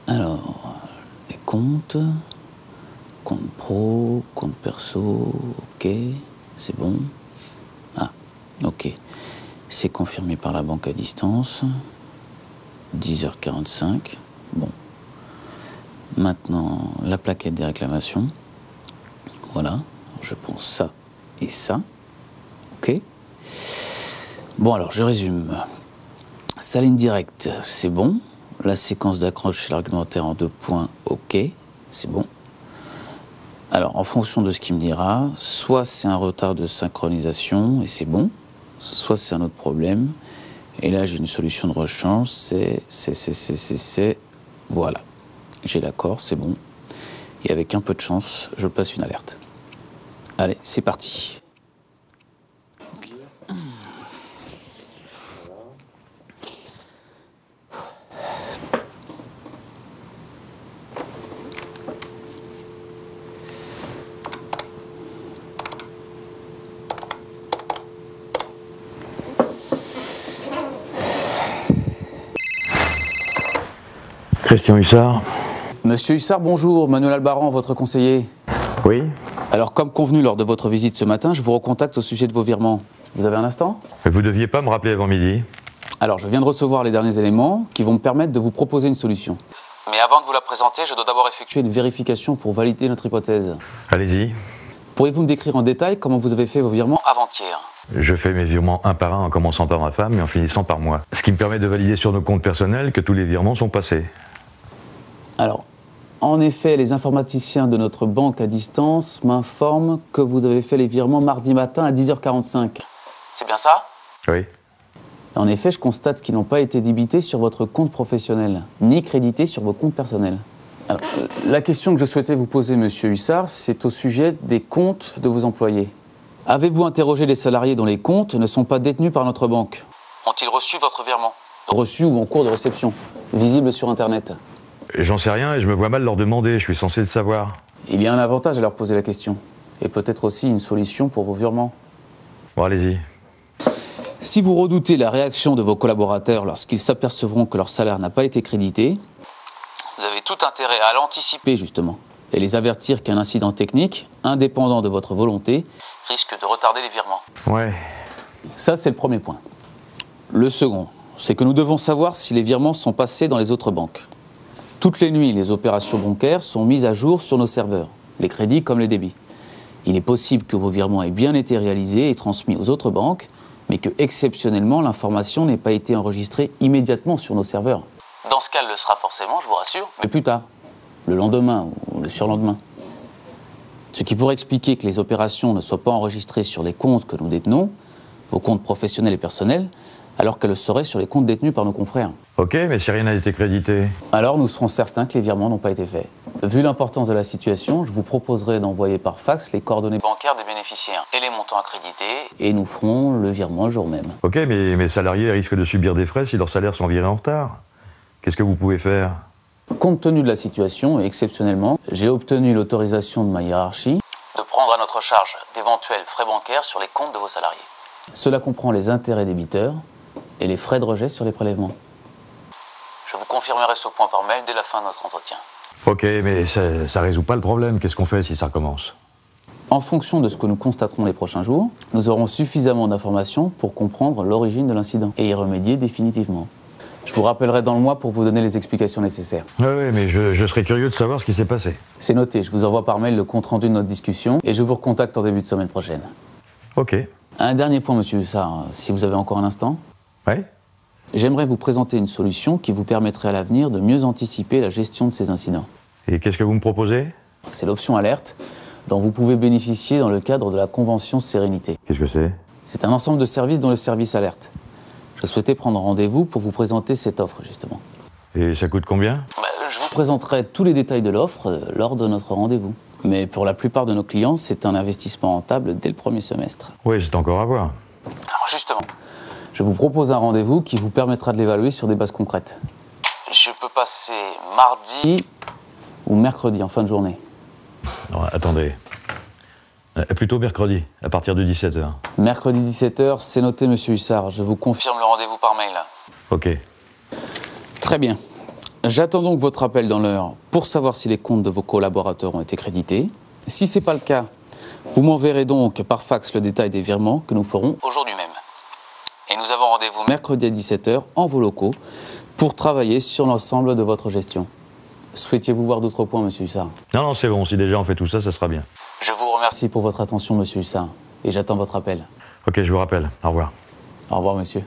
Alors, les comptes, compte pro, compte perso, ok, c'est bon. Ah, ok, c'est confirmé par la banque à distance, 10h45, bon. Maintenant, la plaquette des réclamations, voilà, je prends ça et ça, ok. Bon alors, je résume. Sa ligne directe, c'est bon. La séquence d'accroche et l'argumentaire en 2 points, ok, c'est bon. Alors, en fonction de ce qu'il me dira, soit c'est un retard de synchronisation et c'est bon, soit c'est un autre problème. Et là, j'ai une solution de rechange, voilà. J'ai l'accord, c'est bon. Et avec un peu de chance, je passe une alerte. Allez, c'est parti. Christian Hussard. Monsieur Hussard, bonjour. Manuel Albaran, votre conseiller. Oui. Alors, comme convenu lors de votre visite ce matin, je vous recontacte au sujet de vos virements. Vous avez un instant ? Vous deviez pas me rappeler avant midi. Alors, je viens de recevoir les derniers éléments qui vont me permettre de vous proposer une solution. Mais avant de vous la présenter, je dois d'abord effectuer une vérification pour valider notre hypothèse. Allez-y. Pourriez-vous me décrire en détail comment vous avez fait vos virements avant-hier ? Je fais mes virements un par un en commençant par ma femme et en finissant par moi. Ce qui me permet de valider sur nos comptes personnels que tous les virements sont passés. Alors, en effet, les informaticiens de notre banque à distance m'informent que vous avez fait les virements mardi matin à 10h45. C'est bien ça ? Oui. En effet, je constate qu'ils n'ont pas été débités sur votre compte professionnel, ni crédités sur vos comptes personnels. Alors, la question que je souhaitais vous poser, monsieur Hussard, c'est au sujet des comptes de vos employés. Avez-vous interrogé les salariés dont les comptes ne sont pas détenus par notre banque ? Ont-ils reçu votre virement ? Reçu ou en cours de réception, visible sur Internet ? J'en sais rien et je me vois mal leur demander, je suis censé le savoir. Il y a un avantage à leur poser la question, et peut-être aussi une solution pour vos virements. Bon, allez-y. Si vous redoutez la réaction de vos collaborateurs lorsqu'ils s'apercevront que leur salaire n'a pas été crédité, vous avez tout intérêt à l'anticiper justement, et les avertir qu'un incident technique, indépendant de votre volonté, risque de retarder les virements. Ouais. Ça, c'est le premier point. Le second, c'est que nous devons savoir si les virements sont passés dans les autres banques. Toutes les nuits, les opérations bancaires sont mises à jour sur nos serveurs, les crédits comme les débits. Il est possible que vos virements aient bien été réalisés et transmis aux autres banques, mais que, exceptionnellement, l'information n'ait pas été enregistrée immédiatement sur nos serveurs. Dans ce cas, elle le sera forcément, je vous rassure, mais plus tard, le lendemain ou le surlendemain. Ce qui pourrait expliquer que les opérations ne soient pas enregistrées sur les comptes que nous détenons, vos comptes professionnels et personnels, alors qu'elles le seraient sur les comptes détenus par nos confrères. Ok, mais si rien n'a été crédité. Alors nous serons certains que les virements n'ont pas été faits. Vu l'importance de la situation, je vous proposerai d'envoyer par fax les coordonnées bancaires des bénéficiaires et les montants accrédités, et nous ferons le virement le jour même. Ok, mais mes salariés risquent de subir des frais si leurs salaires sont virés en retard. Qu'est-ce que vous pouvez faire ? Compte tenu de la situation, et exceptionnellement, j'ai obtenu l'autorisation de ma hiérarchie de prendre à notre charge d'éventuels frais bancaires sur les comptes de vos salariés. Cela comprend les intérêts débiteurs et les frais de rejet sur les prélèvements. Je vous confirmerai ce point par mail dès la fin de notre entretien. Ok, mais ça résout pas le problème. Qu'est-ce qu'on fait si ça recommence ? En fonction de ce que nous constaterons les prochains jours, nous aurons suffisamment d'informations pour comprendre l'origine de l'incident et y remédier définitivement. Je vous rappellerai dans le mois pour vous donner les explications nécessaires. Oui, mais je serais curieux de savoir ce qui s'est passé. C'est noté, je vous envoie par mail le compte-rendu de notre discussion et je vous recontacte en début de semaine prochaine. Ok. Un dernier point, monsieur Hussard, si vous avez encore un instant. Ouais ? J'aimerais vous présenter une solution qui vous permettrait à l'avenir de mieux anticiper la gestion de ces incidents. Et qu'est-ce que vous me proposez ? C'est l'option alerte dont vous pouvez bénéficier dans le cadre de la convention Sérénité. Qu'est-ce que c'est ? C'est un ensemble de services dont le service alerte. Je souhaitais prendre rendez-vous pour vous présenter cette offre, justement. Et ça coûte combien ? Je vous présenterai tous les détails de l'offre lors de notre rendez-vous. Mais pour la plupart de nos clients, c'est un investissement rentable dès le premier semestre. Oui, c'est encore à voir. Alors justement, je vous propose un rendez-vous qui vous permettra de l'évaluer sur des bases concrètes. Je peux passer mardi ou mercredi en fin de journée. Non, attendez. Plutôt mercredi, à partir de 17h. Mercredi 17h, c'est noté, monsieur Hussard. Je vous confirme le rendez-vous par mail. Ok. Très bien. J'attends donc votre appel dans l'heure pour savoir si les comptes de vos collaborateurs ont été crédités. Si ce n'est pas le cas, vous m'enverrez donc par fax le détail des virements que nous ferons aujourd'hui même. Et nous avons rendez-vous mercredi à 17h en vos locaux pour travailler sur l'ensemble de votre gestion. Souhaitiez-vous voir d'autres points, monsieur Hussard? Non, c'est bon. Si déjà on fait tout ça, ça sera bien. Je vous remercie pour votre attention, monsieur Hussard, et j'attends votre appel. Ok, je vous rappelle. Au revoir. Au revoir, monsieur.